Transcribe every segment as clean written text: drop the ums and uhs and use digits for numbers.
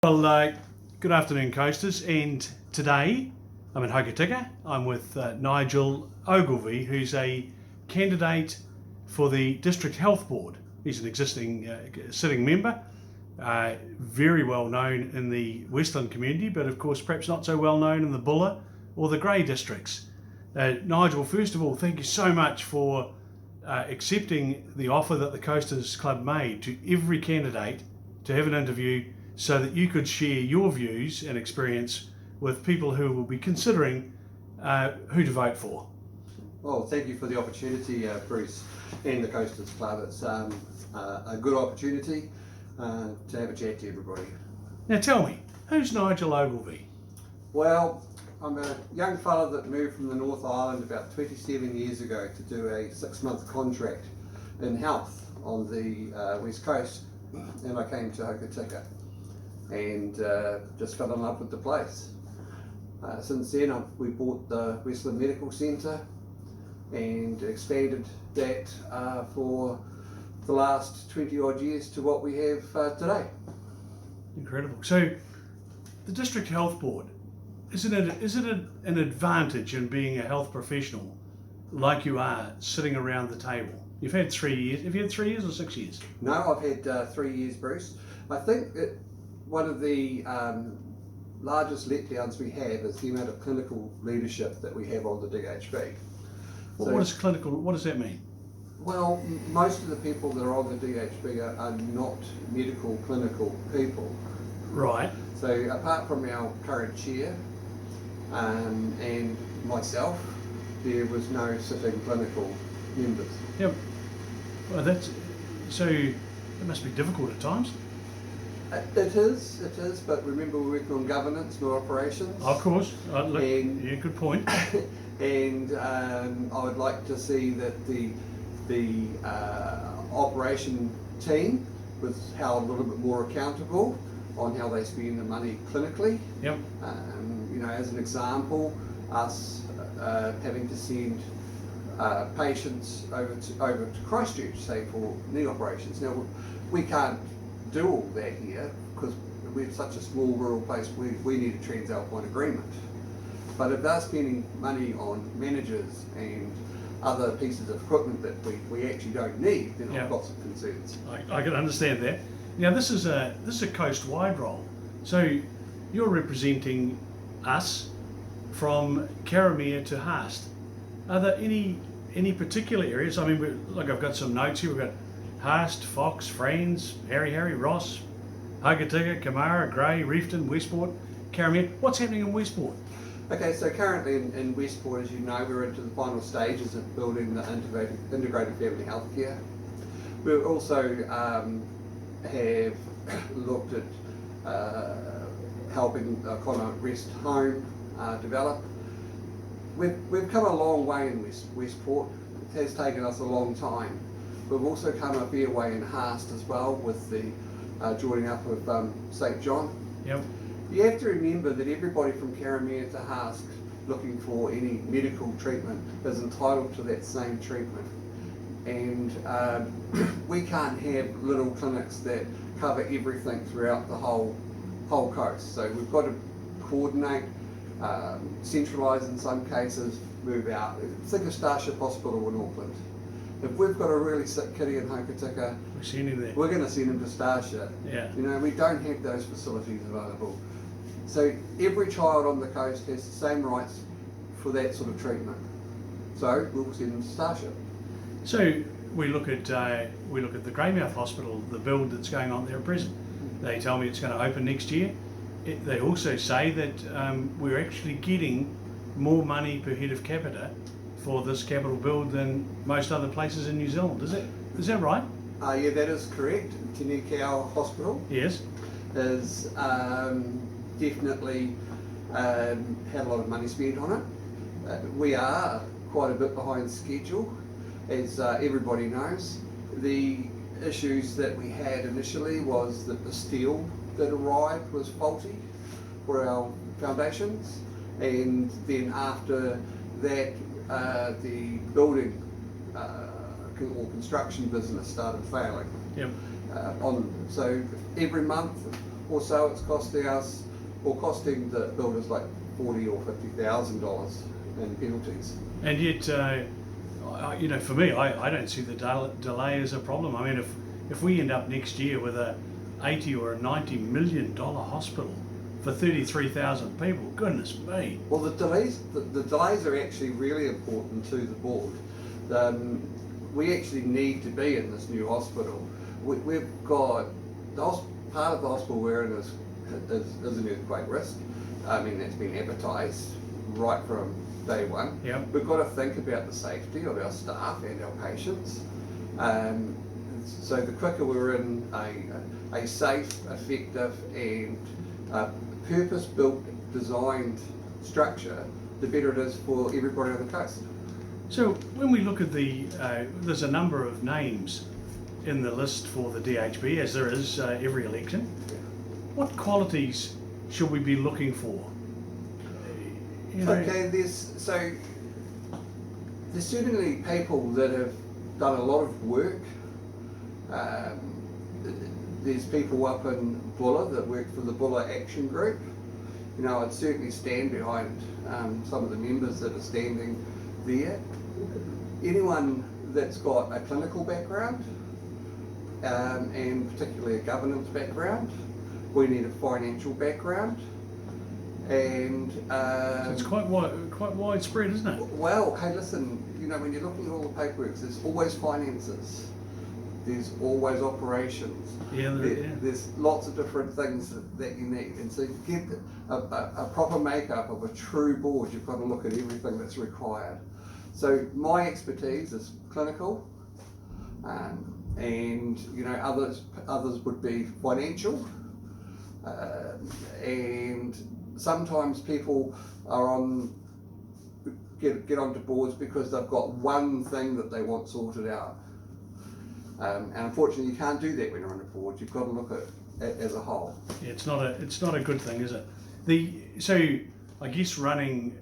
Well, good afternoon, coasters, and today I'm in Hokitika. I'm with Nigel Ogilvie, who's a candidate for the District Health Board. He's an existing sitting member, very well known in the Western community, but of course perhaps not so well known in the Buller or the Grey districts. Nigel, first of all, thank you so much for accepting the offer that the Coasters Club made to every candidate to have an interview so that you could share your views and experience with people who will be considering who to vote for. Well, thank you for the opportunity, Bruce, and the Coasters Club. It's a good opportunity to have a chat to everybody. Now tell me, who's Nigel Ogilvie? Well, I'm a young fella that moved from the North Island about 27 years ago to do a 6-month contract in health on the West Coast, and I came to Hokitika and just fell in love with the place. Since then we bought the Westland Medical Centre and expanded that for the last 20 odd years to what we have today. Incredible. So the District Health Board, is it an advantage in being a health professional like you are sitting around the table? You've had 3 years. Have you had 3 years or 6 years? No, I've had 3 years, Bruce. I think one of the largest letdowns we have is the amount of clinical leadership that we have on the DHB. What is clinical? What does that mean? Well, most of the people that are on the DHB are not medical clinical people. Right. So apart from our current chair and myself, there was no sitting clinical members. Yep. Well, so it must be difficult at times. It is, but remember we're working on governance, not operations. Of course. Yeah, good point. And I would like to see that the operation team was held a little bit more accountable on how they spend the money clinically. Yep. As an example, us having to send patients over to Christchurch, say, for knee operations. Now, we can't do all that here because we're such a small rural place. We need a Transalpine agreement. But if they're spending money on managers and other pieces of equipment that we actually don't need, then I've got some concerns. I can understand that. Now this is a coast-wide role, so you're representing us from Kaniere to Haast. Are there any particular areas? I mean, I've got some notes here. We've got Haast, Fox, Franz, Harry, Ross, Hokitika, Kaniere, Grey, Reefton, Westport, Kaniere. What's happening in Westport? Okay, so currently in Westport, as you know, we're into the final stages of building the integrated family health care. We also have looked at helping Kaniere Rest Home develop. We've come a long way in Westport. It has taken us a long time. We've also come a fair way in Haast as well with the joining up with St John. Yep. You have to remember that everybody from Kaniere to Haast looking for any medical treatment is entitled to that same treatment. And we can't have little clinics that cover everything throughout the whole coast. So we've got to coordinate, centralise in some cases, move out. Think of Starship Hospital in Auckland. If we've got a really sick kitty in Hokitika, we're going to send him to Starship. Yeah. We don't have those facilities available. So every child on the coast has the same rights for that sort of treatment. So we'll send them to Starship. So we look at the Greymouth Hospital, the build that's going on there at present. They tell me it's going to open next year. They also say that we're actually getting more money per head of capita for this capital build than most other places in New Zealand. Is that right? Yeah, that is correct. Kaniere Hospital. Yes. Is definitely had a lot of money spent on it. We are quite a bit behind schedule, as everybody knows. The issues that we had initially was that the steel that arrived was faulty for our foundations, and then after that the building or construction business started failing. Yep. So every month or so it's costing us, or costing the builders like $40,000 or $50,000 in penalties. And yet, for me, I don't see the delay as a problem. I mean, if we end up next year with a 80 or a $90 million hospital for 33,000 people, goodness me. Well, the delays are actually really important to the board. We actually need to be in this new hospital. We've got part of the hospital we're in is an earthquake risk. I mean, that's been advertised right from day one. Yep. We've got to think about the safety of our staff and our patients. So the quicker we're in a safe, effective and purpose-built, designed structure, the better it is for everybody on the coast. So when we look at there's a number of names in the list for the DHB, as there is every election. Yeah. What qualities should we be looking for? Okay, there's certainly people that have done a lot of work. There's people up in Bulla that work for the Bulla Action Group. I'd certainly stand behind some of the members that are standing there. Anyone that's got a clinical background and particularly a governance background. We need a financial background. And So it's quite widespread, isn't it? well, hey, listen, when you're looking at all the paperwork, there's always finances, there's always operations, there's lots of different things that you need. And so to get a proper makeup of a true board, you've got to look at everything that's required. So my expertise is clinical, and others would be financial, and sometimes people are get onto boards because they've got one thing that they want sorted out. And unfortunately, you can't do that when you're on a board. You've got to look at it as a whole. Yeah, it's not a good thing, is it? So I guess running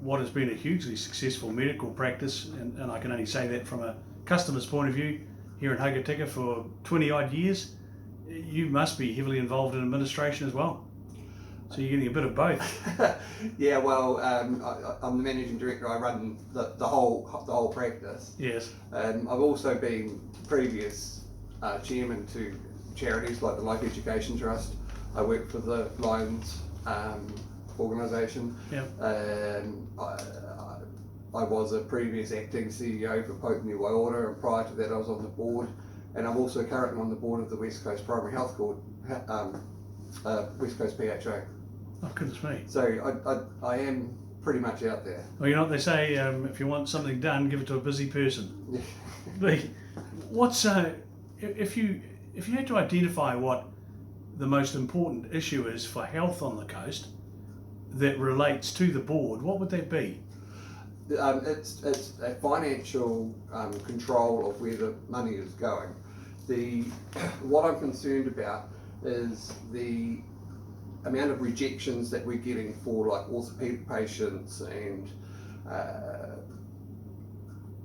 what has been a hugely successful medical practice, and I can only say that from a customer's point of view here in Hokitika for 20 odd years, you must be heavily involved in administration as well. So you're getting a bit of both. Yeah, well, I'm the managing director. I run the whole practice. Yes. I've also been previous chairman to charities like the Life Education Trust. I worked for the Lions organisation. Yeah. I was a previous acting CEO for Pope New Waioda, and prior to that I was on the board, and I'm also currently on the board of the West Coast Primary Health Board, West Coast PHO. Oh, goodness me. So I am pretty much out there. Well, you know what they say, if you want something done, give it to a busy person. What's if you had to identify what the most important issue is for health on the coast that relates to the board, what would that be? It's a financial control of where the money is going. What I'm concerned about is the amount of rejections that we're getting for like orthopedic patients and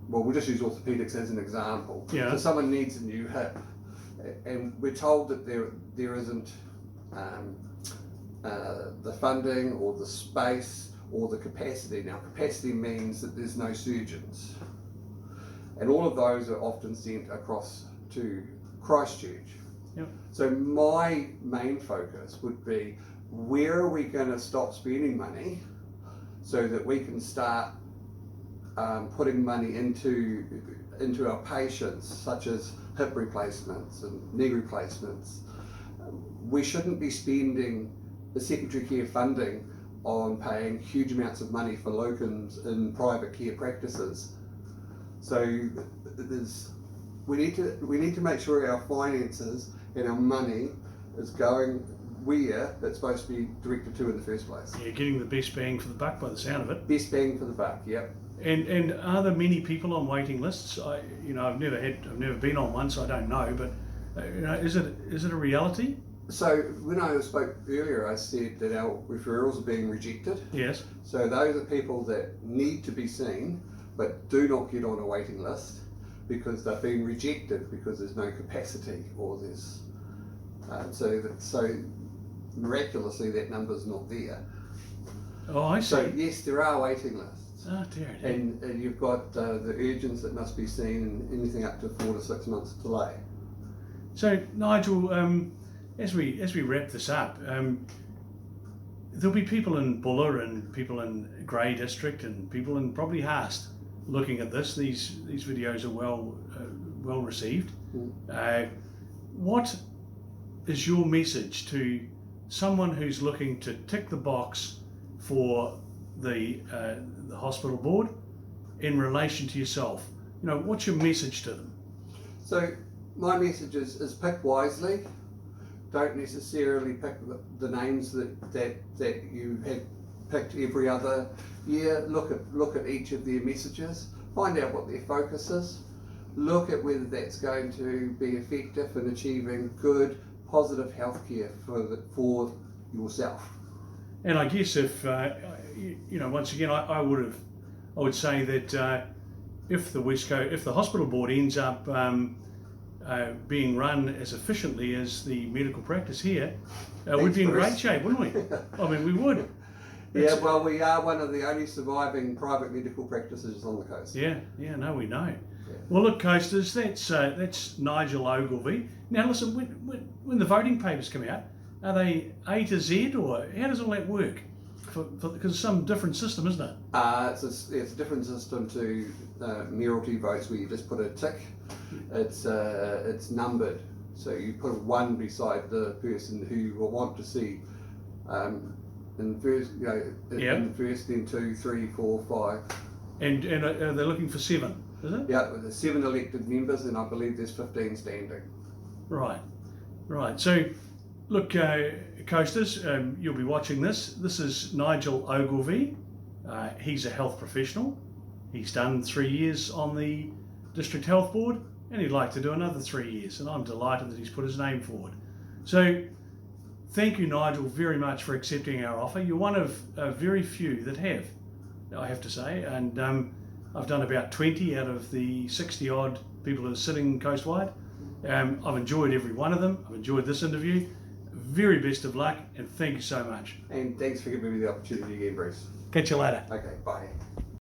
well, we'll just use orthopedics as an example. Yeah. So someone needs a new hip, and we're told that there isn't the funding or the space or the capacity. Now, capacity means that there's no surgeons, and all of those are often sent across to Christchurch. Yep. So my main focus would be, where are we going to stop spending money so that we can start putting money into our patients, such as hip replacements and knee replacements. We shouldn't be spending the secondary care funding on paying huge amounts of money for locums in private care practices. So we need to make sure our finances and our money is going where it's supposed to be directed to in the first place. Yeah, getting the best bang for the buck by the sound of it. Best bang for the buck, yep. And are there many people on waiting lists? I've never been on one, so I don't know. But is it a reality? So when I spoke earlier, I said that our referrals are being rejected. Yes. So those are people that need to be seen, but do not get on a waiting list because they've been rejected because there's no capacity or there's so miraculously that number's not there. Oh, I see. So yes, there are waiting lists. Oh, dear. And you've got the urgents that must be seen, and anything up to 4 to 6 months delay. So, Nigel, as we wrap this up, there'll be people in Buller and people in Grey District and people in probably Haast looking at this. These videos are well received. What is your message to someone who's looking to tick the box for the hospital board in relation to yourself? You know, what's your message to them? So my message is pick wisely. Don't necessarily pick the names that you have picked every other year. Look at each of their messages. Find out what their focus is. Look at whether that's going to be effective in achieving good, positive healthcare for yourself. And I guess if once again, I would say that if the hospital board ends up being run as efficiently as the medical practice here, we'd be in great shape, wouldn't we? I mean, we would. Yeah, well, we are one of the only surviving private medical practices on the coast. Yeah, no, we know. Yeah. Well, look, coasters, that's Nigel Ogilvie. Now, listen, when the voting papers come out, are they A to Z, or how does all that work? Because it's some different system, isn't it? It's a different system to mayoralty votes, where you just put a tick. It's numbered, so you put 1 beside the person who you will want to see in first, in first, then 2, 3, 4, 5. And they're looking for 7, is it? Yeah, there's 7 elected members, and I believe there's 15 standing. Right. So, look, coasters, you'll be watching this. This is Nigel Ogilvie. He's a health professional. He's done 3 years on the District Health Board, and he'd like to do another 3 years, and I'm delighted that he's put his name forward. So, thank you, Nigel, very much for accepting our offer. You're one of very few that have, I have to say, and I've done about 20 out of the 60 odd people who are sitting coastwide. I've enjoyed every one of them. I've enjoyed this interview. Very best of luck, and thank you so much. And thanks for giving me the opportunity again, Bruce. Catch you later. Okay, bye.